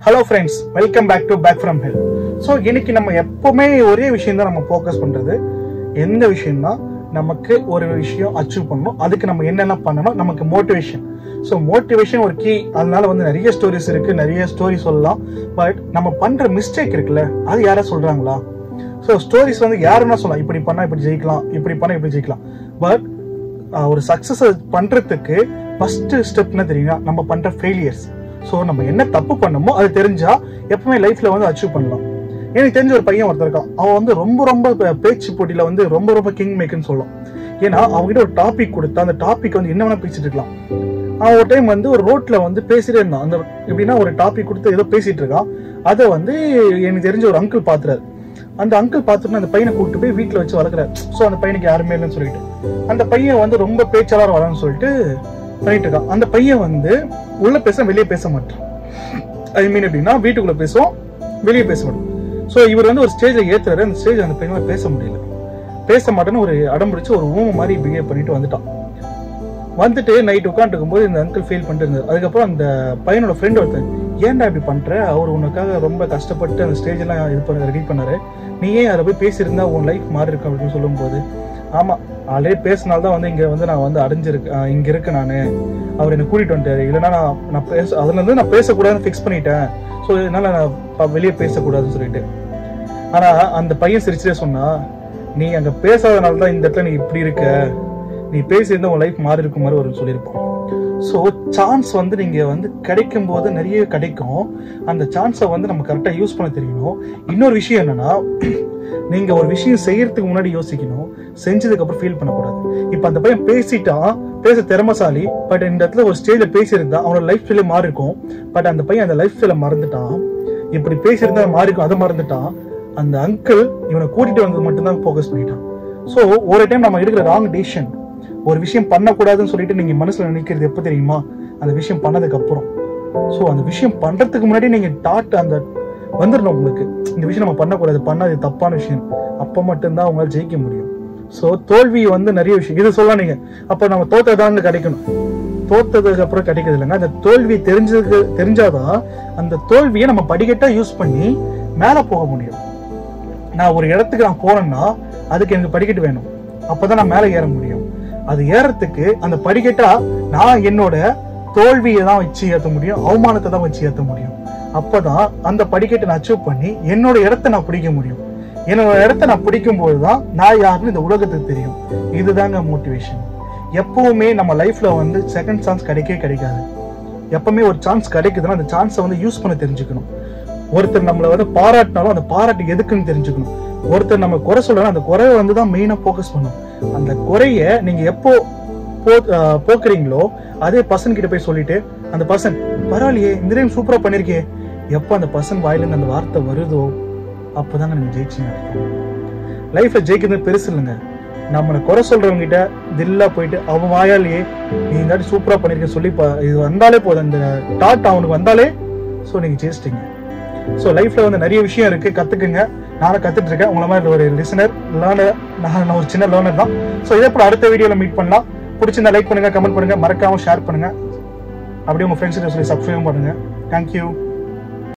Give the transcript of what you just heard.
Hello friends, welcome back to back from hell. So இன்னைக்கு நம்ம எப்பவுமே ஒரே விஷயம் தான் நம்ம ஃபோக்கஸ் பண்றது. எந்த விஷயம்னா நமக்கு ஒரு விஷயம் அச்சீவ் பண்ணணும், அதுக்கு நம்ம என்னென்ன பண்ணணும், நமக்கு மோட்டிவேஷன். ஸோ மோட்டிவேஷன் ஒரு கீ. அதனால வந்து நிறைய ஸ்டோரிஸ் இருக்கு, நிறைய ஸ்டோரி சொல்லலாம். பட் நம்ம பண்ற மிஸ்டேக் இருக்குல்ல, அது யாரா சொல்றாங்களா? ஸோ ஸ்டோரிஸ் வந்து யாருன்னா சொல்லலாம், இப்படி பண்ணா இப்படி ஜெயிக்கலாம், இப்படி பண்ணா இப்படி ஜெயிக்கலாம். பட் ஒரு சக்சஸ் பண்றதுக்கு ஃபர்ஸ்ட் ஸ்டெப் என்ன தெரியுமா? நம்ம பண்ற ஃபெயிலியர்ஸ். ஸோ நம்ம என்ன தப்பு பண்ணமோ அது தெரிஞ்சா எப்பவுமே லைஃப்ல வந்து அச்சீவ் பண்ணலாம். எனக்கு தெரிஞ்ச ஒரு பையன் ஒருத்தர் இருக்கான். அவன் வந்து ரொம்ப பேச்சு போட்டியில வந்து ரொம்ப கிங் மேக்கர்னு சொல்லலாம். ஏன்னா அவங்ககிட்ட ஒரு டாபிக் கொடுத்தா அந்த டாபிக் வந்து என்ன வேணா பேசிட்டு இருக்கலாம். அவன் ஒரு டைம் வந்து ஒரு ரோட்ல வந்து பேசிட்டே இருந்தான். அந்த எப்படின்னா ஒரு டாபிக் கொடுத்து ஏதோ பேசிட்டு இருக்கான். அதை வந்து எனக்கு தெரிஞ்ச ஒரு அங்கிள் பாத்துறாரு. அந்த அங்கிள் பார்த்துட்டு அந்த பையனை கூப்பிட்டு போய் வீட்டுல வச்சு வளர்க்குறாரு. ஸோ அந்த பையனுக்கு யாருமே இல்லைன்னு சொல்லிட்டு அந்த பையன் வந்து ரொம்ப பேச்சாளர் வரான்னு சொல்லிட்டு பண்ணிட்டு இருக்கான். அந்த பையன் வந்து உள்ள பேச வெளியே பேச மாட்டான். ஐ மீன் எப்படின்னா வீட்டுக்குள்ள பேசுவோம், வெளியே பேச மாட்டோம். ஸோ இவர் வந்து ஒரு ஸ்டேஜ்ல ஏத்துறாரு. அந்த ஸ்டேஜ் அந்த பையனால பேச முடியல. பேச மாட்டேன்னு ஒரு அடம் பிடிச்சு ஒரு ஊமை மாதிரி பிஹேவ் பண்ணிட்டு வந்துட்டான். வந்துட்டு நைட் உட்காந்துட்டு இருக்கும்போது இந்த அங்கிள் ஃபீல் பண்ணிட்டு இருந்தாரு. அதுக்கப்புறம் அந்த பையனோட ஃப்ரெண்ட் ஒருத்தன், ஏன்டா இப்படி பண்ற, அவர் உனக்காக ரொம்ப கஷ்டப்பட்டு அந்த ஸ்டேஜ் எல்லாம் இது பண்ண ரெடி பண்ணாரு, நீ ஏன் அதை போய் பேசியிருந்தா உன் லைஃப் மாறி இருக்கும் அப்படின்னு சொல்லும் போது, ஆமா ஆல்ரெடி பேசினால்தான் வந்து இங்க வந்து நான் வந்து அடைஞ்சிருக்கேன், இங்க இருக்கேன் நானு, அவர் என்னை கூட்டிட்டு வந்துட்டாரு, இல்லைன்னா நான் பேச அதுல இருந்து நான் பேசக்கூடாதுன்னு ஃபிக்ஸ் பண்ணிட்டேன். ஸோ இதனால நான் வெளியே பேசக்கூடாதுன்னு சொல்லிட்டு. ஆனா அந்த பையன் சிரிச்சுட்டே சொன்னா, நீ அங்க பேசாதனால தான் இந்த இடத்துல நீ இப்படி இருக்க, நீ பேசியிருந்தா உன் லைஃப் மாறி இருக்கும் மாதிரி ஒரு சொல்லியிருப்பான். ஸோ சான்ஸ் வந்து நீங்க வந்து கிடைக்கும் போது நிறைய கிடைக்கும். அந்த சான்ஸை வந்து நம்ம கரெக்டா யூஸ் பண்ண தெரியணும். இன்னொரு விஷயம் என்னன்னா, நீங்க ஒரு விஷயம் செய்யறதுக்கு முன்னாடி யோசிக்கணும், செஞ்சதுக்கு அப்புறம் ஃபீல் பண்ணக்கூடாது. இப்ப அந்த பையன் பேசிட்டான், பேச திறமசாலி. பட் இந்த இடத்துல ஒரு ஸ்டேஜ்ல பேசியிருந்தா அவனோட லைஃப் ஸ்டைலே மாறி இருக்கும். பட் அந்த பையன் அந்த லைஃப் ஸ்டைல மறந்துட்டான். இப்படி பேசியிருந்தா மாறி இருக்கும், அதை மறந்துட்டான். அந்த அங்கிள் இவனை கூட்டிட்டு வந்தது மட்டும்தான் ஃபோக்கஸ் பண்ணிட்டான். ஸோ ஒரு டைம் நம்ம எடுக்கிற ராங் டிசிஷன், ஒரு விஷயம் பண்ணக்கூடாதுன்னு சொல்லிட்டு நீங்க மனசுல நினைக்கிறது எப்ப தெரியுமா? அந்த விஷயம் பண்ணதுக்கு அப்புறம். ஸோ அந்த விஷயம் பண்றதுக்கு முன்னாடி நீங்க அந்த வந்துடணும் உங்களுக்கு, இந்த விஷயம் நம்ம பண்ணக்கூடாது, பண்ணாது தப்பான விஷயம். அப்ப மட்டும்தான் உங்களால ஜெயிக்க முடியும். ஸோ தோல்வி வந்து நிறைய விஷயம் இது சொல்லலாம். நீங்க அப்ப நம்ம தோத்ததாங்க கிடைக்கணும், தோத்ததுக்கு அப்புறம் கிடைக்கிறது இல்லைங்க. அந்த தோல்வி தெரிஞ்சாதான் அந்த தோல்வியை நம்ம படிக்கட்டா யூஸ் பண்ணி மேல போக முடியும். நான் ஒரு இடத்துக்கு நான் போறேன்னா அதுக்கு எனக்கு படிக்கட்டு வேணும், அப்பதான் நான் மேல ஏற முடியும். அது ஏறத்துக்கு அந்த படிக்கட்டா நான் என்னோட தோல்வியை தான் வச்சு ஏற்ற முடியும், அவமானத்தை தான் வச்சு ஏற்ற முடியும். அப்பதான் அந்த படிக்கட்டை நான் அச்சீவ் பண்ணி என்னோட இடத்த நான் பிடிக்க முடியும். என்னோட இடத்த நான் பிடிக்கும் போதுதான் நான் யாருன்னு இந்த உலகத்துக்கு தெரியும். இதுதாங்க மோட்டிவேஷன். எப்பவுமே நம்ம லைஃப்ல வந்து செகண்ட் சான்ஸ் கிடைக்காது. எப்பவுமே ஒரு சான்ஸ் கிடைக்குதுன்னா அந்த சான்ஸை வந்து யூஸ் பண்ண தெரிஞ்சுக்கணும். ஒருத்தர் நம்மளை வந்து பாராட்டினாலும் அந்த பாராட்டு எதுக்குன்னு தெரிஞ்சுக்கணும். ஒருத்தர் நம்ம குறை சொல்லணும், அந்த குறையை வந்து தான் மெயினா போக்கஸ் பண்ணும். அந்த குறைய நீங்க எப்போ போக்குறீங்களோ அதே பர்சன் கிட்ட போய் சொல்லிட்டு, அந்த பர்சன் பரவாயில்லையே இந்த டைம் சூப்பரா பண்ணிருக்கே, எப்போ அந்த பர்சன் வாயிலிருந்து அந்த வார்த்தை வருதோ அப்பதாங்க நீங்க ஜெயிச்சீங்க. லைஃப்ல ஜெயிக்கிறது பெருசு இல்லைங்க. நம்மளை குறை சொல்றவங்க கிட்ட தில்லா போயிட்டு அவன் வாயாலேயே நீ இந்த மாதிரி சூப்பரா பண்ணிருக்க சொல்லி இது வந்தாலே போதும், இந்த டாட் அவனுக்கு வந்தாலே ஸோ நீங்க ஜெயிச்சிட்டீங்க. ஸோ லைஃப்ல வந்து நிறைய விஷயம் இருக்கு, கத்துக்குங்க. நானும் கத்துட்டு இருக்கேன். உங்களை மாதிரி ஒரு லிசனர் லேர்னர், நான் ஒரு சின்ன லேர்னர் தான். ஸோ இதே போல அடுத்த வீடியோல மீட் பண்ணலாம். பிடிச்சிருந்தா லைக் பண்ணுங்க, கமெண்ட் பண்ணுங்க, மறக்காம ஷேர் பண்ணுங்க. அப்படியே உங்க ஃப்ரெண்ட்ஸ் சொல்லி சப்ஸ்கிரைப் பண்ணுங்க. தேங்க்யூ.